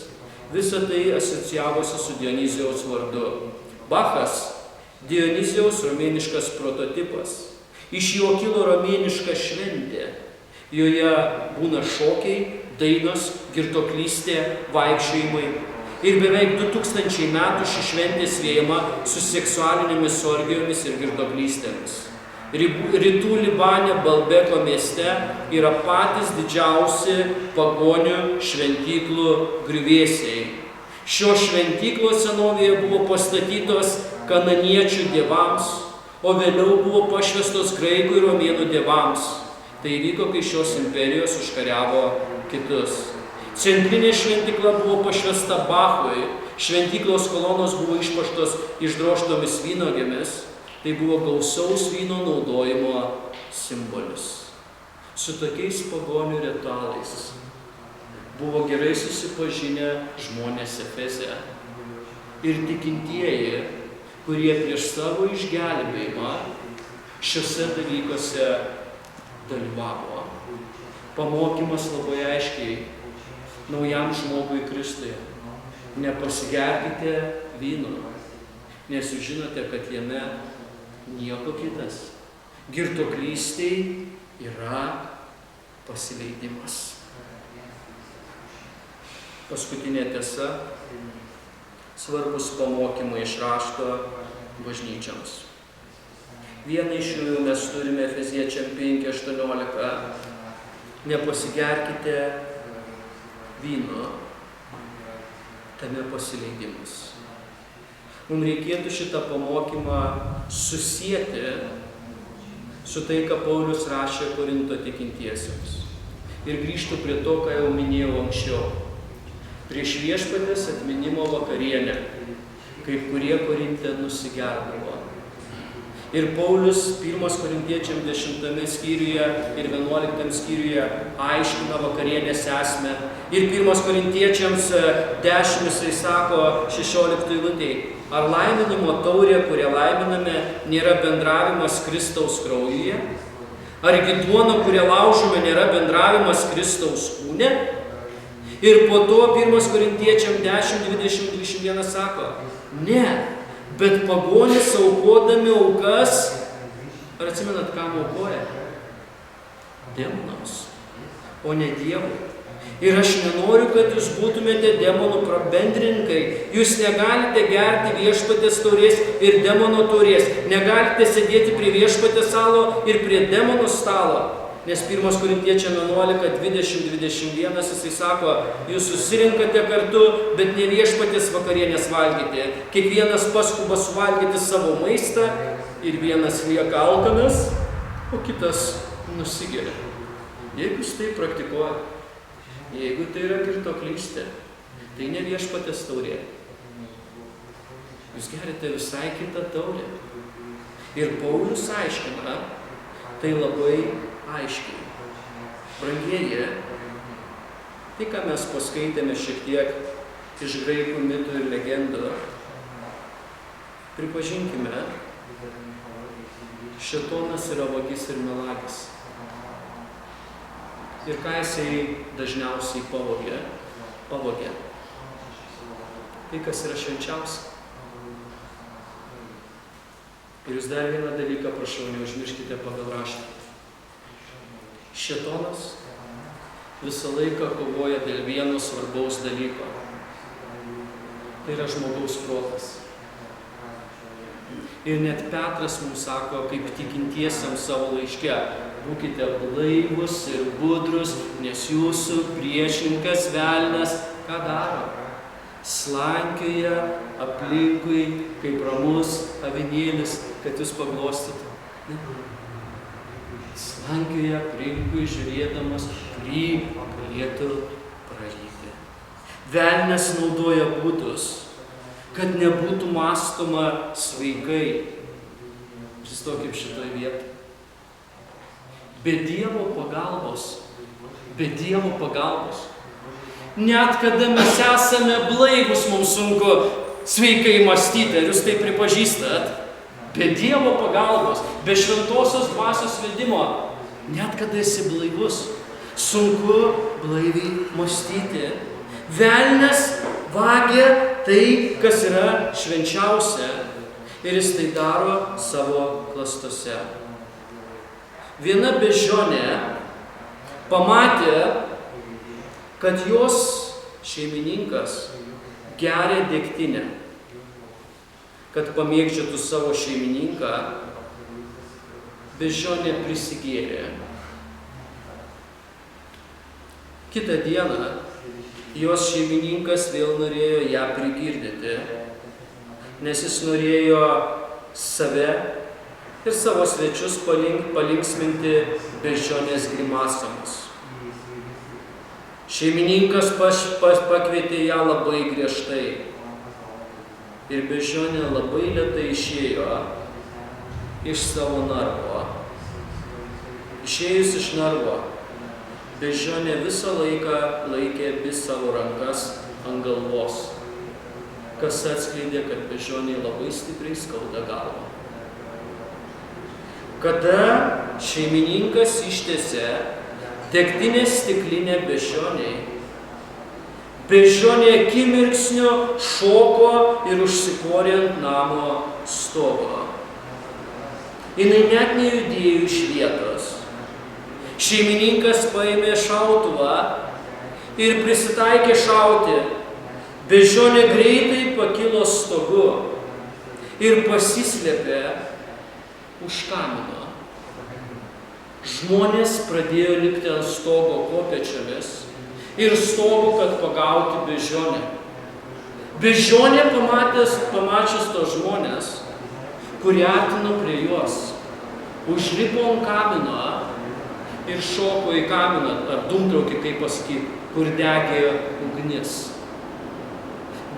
[SPEAKER 1] Visa tai asocijavosi su Dionizijaus vardu. Bachas, Dionizijaus romėniškas prototipas. Iš jo kilo romėniška šventė. Joje būna šokiai, dainos, girtuoklystė, vaikščiojimai. Ir beveik 2000 metų ši šventė siejama su seksualinėmis orgijomis ir girtuoklystėmis. Rytų Libane Balbeko mieste yra patys didžiausi pagonių šventyklų griuvėsiai. Šios šventyklos senovėje buvo pastatytos kananiečių dievams, o vėliau buvo pašvestos graikų ir romėnų dievams. Tai įvyko, kai šios imperijos užkariavo kitus. Centrinė šventykla buvo pašvesta Bachui, šventyklos kolonos buvo išpuoštos išdrožtomis vynuogėmis, tai buvo gausaus vyno naudojimo simbolis. Su tokiais pagonių ritualais buvo gerai susipažinę žmonės Efeze. ir tikintieji, kurie prieš savo išgelbėjimą šiuose dalykuose dalyvavo. Pamokymas labai aiškiai naujam žmogui Kristuje. Nepasigerkite vyno, nes jūs žinote, kad jame nieko kitas. Girtuoklystei yra pasileidimas. Paskutinė tiesa, svarbus pamokymai iš rašto bažnyčiams. Vieną iš jų mes turime Efeziečiam 5:18. Nepasigerkite vyno, tame pasileidimas. Mums reikėtų šitą pamokymą susieti su tai, ką Paulius rašė Korinto tikintiesiems. Ir grįžtų prie to, ką jau minėjau anksčiau. Prieš viešpatės atminimo vakarienę, kaip kurie Korinte nusigerdavo. Ir Paulius 1 Korintiečiam 10 skyriuje ir 11 skyriuje aiškina vakarienės esmę. Ir 1 Korintiečiams 10 jisai sako 16 eilutėj: ar laiminimo taurė, kurią laiminame, nėra bendravimas Kristaus kraujuje? Argi duona, kurią laužome, nėra bendravimas Kristaus kūne? Ir po to 1 Korintiečiam 10:20-21 sako: ne. Bet pagonys aukodami aukas, ar atsimenat, kam aukoja? Demonams, o ne Dievui. Ir aš nenoriu, kad jūs būtumėte demonų prabendrininkai. Jūs negalite gerti viešpatės taurės ir demono taurės. Negalite sėdėti prie viešpatės stalo ir prie demono stalo. Nes 1 Korintiečiam 11:20-21 jisai sako: jūs susirinkate kartu, bet ne viešpatės vakarienės valgyti. Kiekvienas paskuba suvalgyti savo maistą ir vienas lieka alkanas, o kitas nusigeria. Jeigu jūs tai praktikuojate, jeigu tai yra girtuoklystė, tai ne viešpatės taurė. Jūs gerite visai kitą taurę. Ir Paulius aiškina tai labai aiškiai. Brangieji, tai, ką mes paskaitėme šiek tiek iš graikų mitų ir legendų, pripažinkime, šėtonas yra vagis ir melagis. Ir ką jisai dažniausiai pavogė? Tai, kas yra švenčiausia. Ir jūs dar vieną dalyką, prašau, neužmirškite pagal raštą. Šėtonas visą laiką kovoja dėl vieno svarbaus dalyko. Tai yra žmogaus protas. Ir net Petras mums sako, kaip tikintiesiams savo laiške: būkite blaivūs ir budrus, nes jūsų priešininkas velnias ką daro? Slankioja aplinkui kaip ramus avinėlis, kad jūs paglostytų. Slankioja aplinkui žiūrėdamas, kurį galėtų praryti. Velnias naudoja būdus, kad nebūtų mąstoma sveikai. Pristokim šitoj vietoj. Be Dievo pagalbos, net kada mes esame blaivus, mums sunku sveikai mąstyti. Ar jūs tai pripažįstat? Be Dievo pagalbos, be šventosios dvasios vedimo, net kada esi blaivus, sunku blaiviai mąstyti. Velnias vagia tai, kas yra švenčiausia, ir jis tai daro savo klastose. Viena bežionė pamatė, kad jos šeimininkas geria degtinę. Kad pamėgdžiotų savo šeimininką, bežionė prisigėrė. Kitą dieną jos šeimininkas vėl norėjo ją prigirdyti, nes jis norėjo save ir savo svečius palinksminti bežionės grimasomis. Šeimininkas pakvietė ją labai griežtai. Ir bežionė labai lėtai išėjo iš savo narvo. Išėjus iš narvo, bežionė visą laiką laikė abi savo rankas ant galvos. kas atskleidė, kad beždžioniai labai stipriai skauda galvą. Kada šeimininkas ištiesė degtinės stiklinę beždžioniai, beždžionė akimirksniu šoko ir užsikorė ant namo stogo. Jinai net nejudėjo iš vietos. Šeimininkas paėmė šautuvą ir prisitaikė šauti. Beždžionė greitai pakilo stogu ir pasislėpė už kamino. Žmonės pradėjo lipti ant stogo kopėčiomis ir stogu, kad pagauti beždžionę. Beždžionė pamačius tos žmonės, kurie artino prie jos, užlipo ant kamino ir šoko į kaminą, ar dūmtraukį, kaip pasakyti, kur degė ugnis.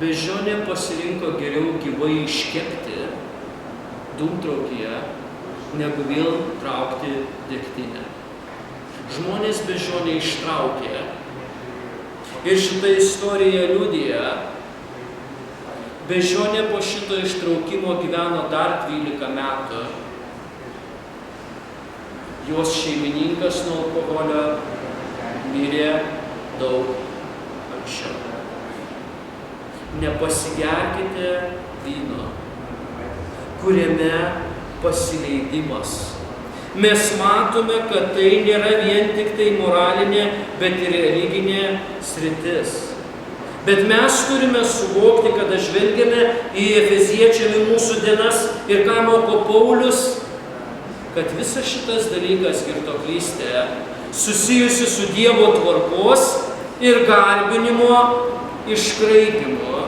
[SPEAKER 1] Beždžionė pasirinko geriau gyvai iškepti dūmtraukyje, negu vėl traukti degtinę. Žmonės beždžionę ištraukė ir šitą istoriją liudija. Beždžionė po šito ištraukimo gyveno dar 12 metų. Jos šeimininkas nuo alkoholio mirė daug anksčiau. Nepasigerkite vyno, kuriame pasileidimas. Mes matome, kad tai nėra vien tik tai moralinė, bet ir religinė sritis. Bet mes turime suvokti, kada žvelgiame į Efeziečiam į mūsų dienas ir ką moko Paulius, kad visas šitas dalykas girtuoklystė susijusi su Dievo tvarkos ir garbinimo iškraipimo.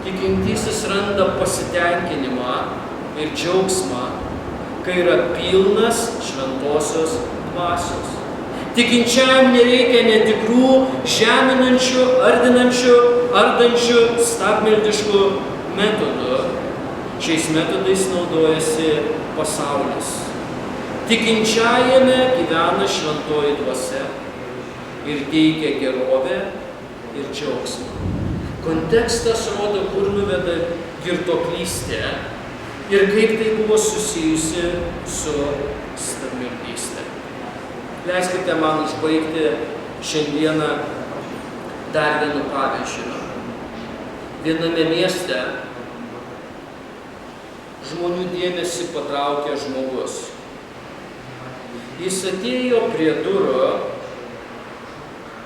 [SPEAKER 1] Tikintysis randa pasitenkinimą ir džiaugsmą, kai yra pilnas šventosios dvasios. Tikinčiajam nereikia netikrų, žeminančių, ardančių, stabmeldiškų metodų. Šiais metodais naudojasi pasaulis. Tikinčiajame gyvena šventoji dvasia ir teikia gerovę ir džiaugsmą. Kontekstas rodo, kur nuveda girtuoklystė ir kaip tai buvo susijusi su stabmeldystė. Leiskite man užbaigti šiandieną dar vienu pavyzdžiu. Viename mieste žmonių dėmesį patraukė žmogus. Jis atėjo prie durų,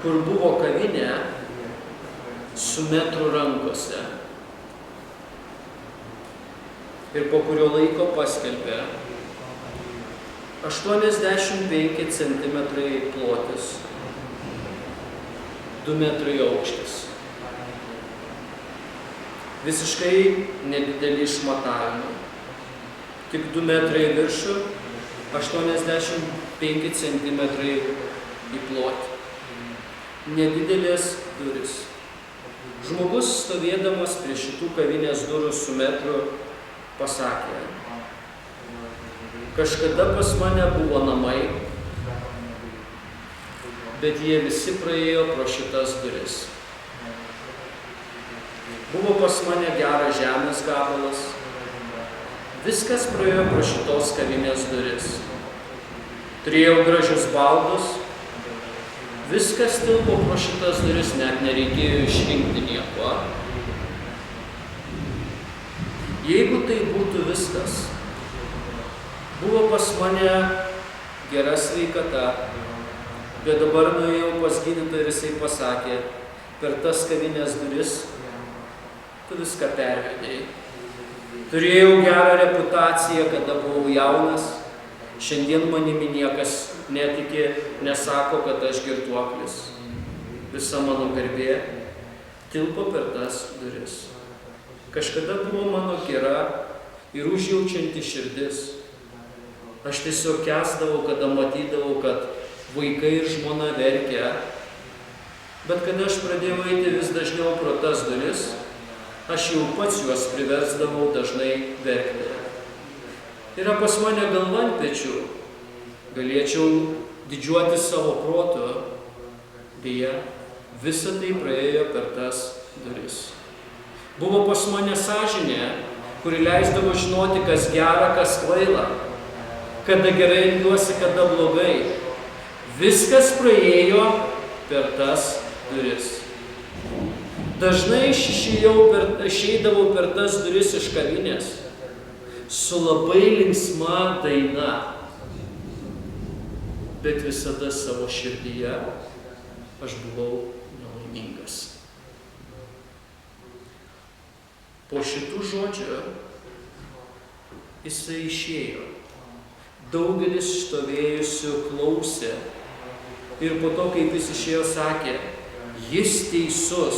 [SPEAKER 1] kur buvo kavinė, su metru rankose. Ir po kurio laiko paskelbė 85 centimetrai plotis, 2 metrai aukštis. Visiškai nedideli išmatavimai. Tik 2 metrai viršų, 85 centimetrai į plotį. Nedidelės durys. Žmogus, stovėdamas prie šitų kavinės durų su metru, pasakė: kažkada pas mane buvo namai, bet jie visi praėjo pro šitas duris. Buvo pas mane geras žemės gabalas, viskas praėjo pro šitos kavinės duris. Turėjau gražius baldus, viskas tilpo pro šitas duris, net nereikėjo išrinkti nieko. Jeigu tai būtų viskas, buvo pas mane gera sveikata, bet dabar nuėjau pas gydytoją ir jisai pasakė: per tas kavinės duris tu viską pervedėjai. Turėjau gerą reputaciją, kada buvau jaunas, šiandien manimi niekas netikė, nesako, kad aš girtuoklis. Visa mano garbė tilpo per tas duris. Kažkada buvo mano gera ir užjaučianti širdis. Aš tiesiog kęsdavau, kada matydavau, kad vaikai ir žmona verkia, bet kada aš pradėjau eiti vis dažniau pro tas duris, aš jau pats juos priversdavau dažnai verkti. Yra pas mane galva ant pečių, galėčiau didžiuotis savo protu, deja, visa tai praėjo per tas duris. Buvo pas mane sąžinė, kuri leisdavo žinoti, kas gera, kas kvaila, kada gerai elgiuosi, kada blogai. Viskas praėjo per tas duris. Dažnai išeidavau per tas duris iš kavinės su labai linksma daina, bet visada savo širdyje aš buvau nelaimingas. Po šitų žodžių jisai išėjo. Daugelis stovėjusių klausė ir po to, kaip jis išėjo, sakė, jis teisus,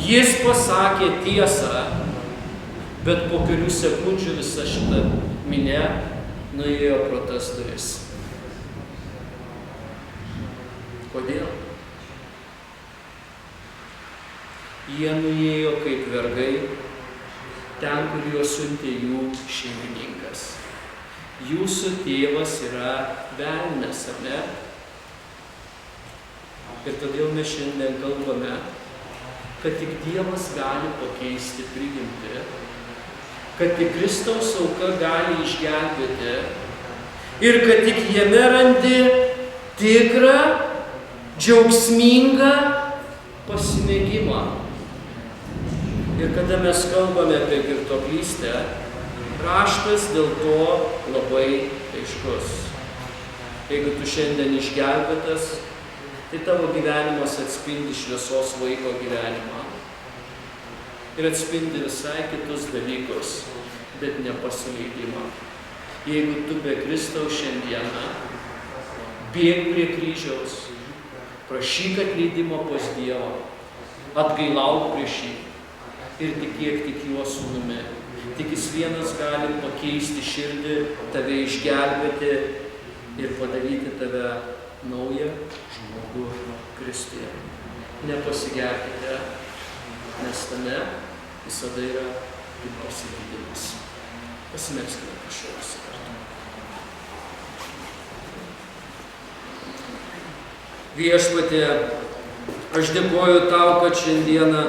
[SPEAKER 1] jis pasakė tiesą, bet po kelių sekundžių visa šita minia nuėjo pro tas duris. Kodėl? Jie nuėjo kaip vergai ten, kur juos siuntė jų šeimininkas. Jūsų tėvas yra velnias, ar ne? Ir todėl mes šiandien kalbame, kad tik Dievas gali pakeisti prigimtį, kad tik Kristaus auka gali išgelbėti ir kad tik jame randi tikrą, džiaugsmingą pasimėgimą. Ir kada mes kalbame apie girtuoklystę, raštas dėl to labai aiškus. Jeigu tu šiandien išgelbėtas, tai tavo gyvenimas atspindi šviesos vaiko gyvenimą. Ir atspindi visai kitus dalykus, bet ne pasileidimą. Jeigu tu be Kristaus šiandieną, bėk prie kryžiaus, prašyk atleidimo pas Dievą, atgailauk prieš jį ir tikėk tik juo sūnumi. Tik jis vienas gali pakeisti širdį, tave išgelbėti ir padaryti tave naują žmogų Kristuje. Nepasigerkite, nes tame visada yra tik pasigydymas. Pasimelskime prašau visi kartu. Viešpatie, aš dėkoju tau, kad šiandieną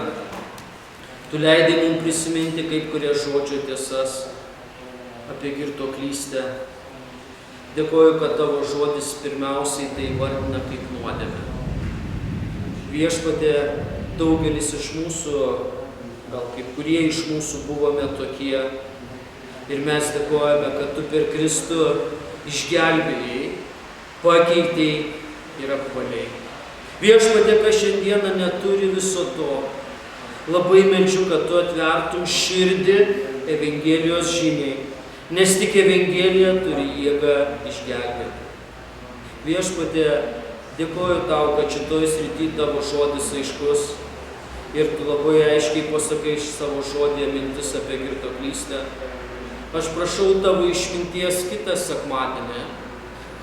[SPEAKER 1] tu leidai mums prisiminti kaip kurie žodžio tiesas apie girtuoklystę. Dėkoju, kad tavo žodis pirmiausiai tai vardina kaip nuodėmę. Viešpatie, daugelis iš mūsų, gal kaip kurie iš mūsų buvome tokie, ir mes dėkojame, kad tu per Kristų išgelbėjai, pakeitei ir apvalėjai. Viešpatie, kas šiandieną neturi viso to, labai meldžiu, kad tu atvertum širdį Evangelijos žiniai, nes tik Evangelija turi jėgą išgelbėti. Viešpatie, dėkoju tau, kad šitoj srity tavo žodis aiškus ir tu labai aiškiai pasakai iš savo žodyje mintis apie girtuoklystę. Aš prašau tavo išminties kitą sekmadienį,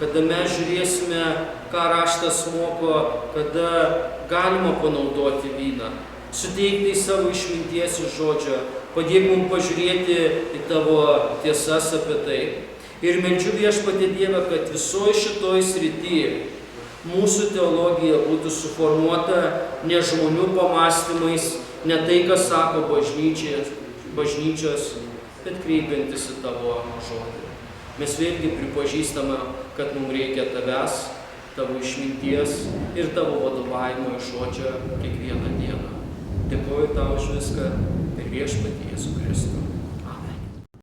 [SPEAKER 1] kada mes žiūrėsime, ką raštas moko, kada galima panaudoti vyną. Suteikti savo išminties iš žodžio, padėk mums pažiūrėti į tavo tiesas apie tai. Ir meldžiu Viešpatie Dievą, kad visoje šitoj srity mūsų teologija būtų suformuota ne žmonių pamąstymais, ne tai, kas sako bažnyčios, bet kreipiantis į tavo žodį. Mes vėlgi pripažįstame, kad mums reikia tavęs, tavo išminties ir tavo vadovavimo iš žodžio kiekvieną dieną. Dėkoju tau už viską ir Viešpatį Jėzų Kristų.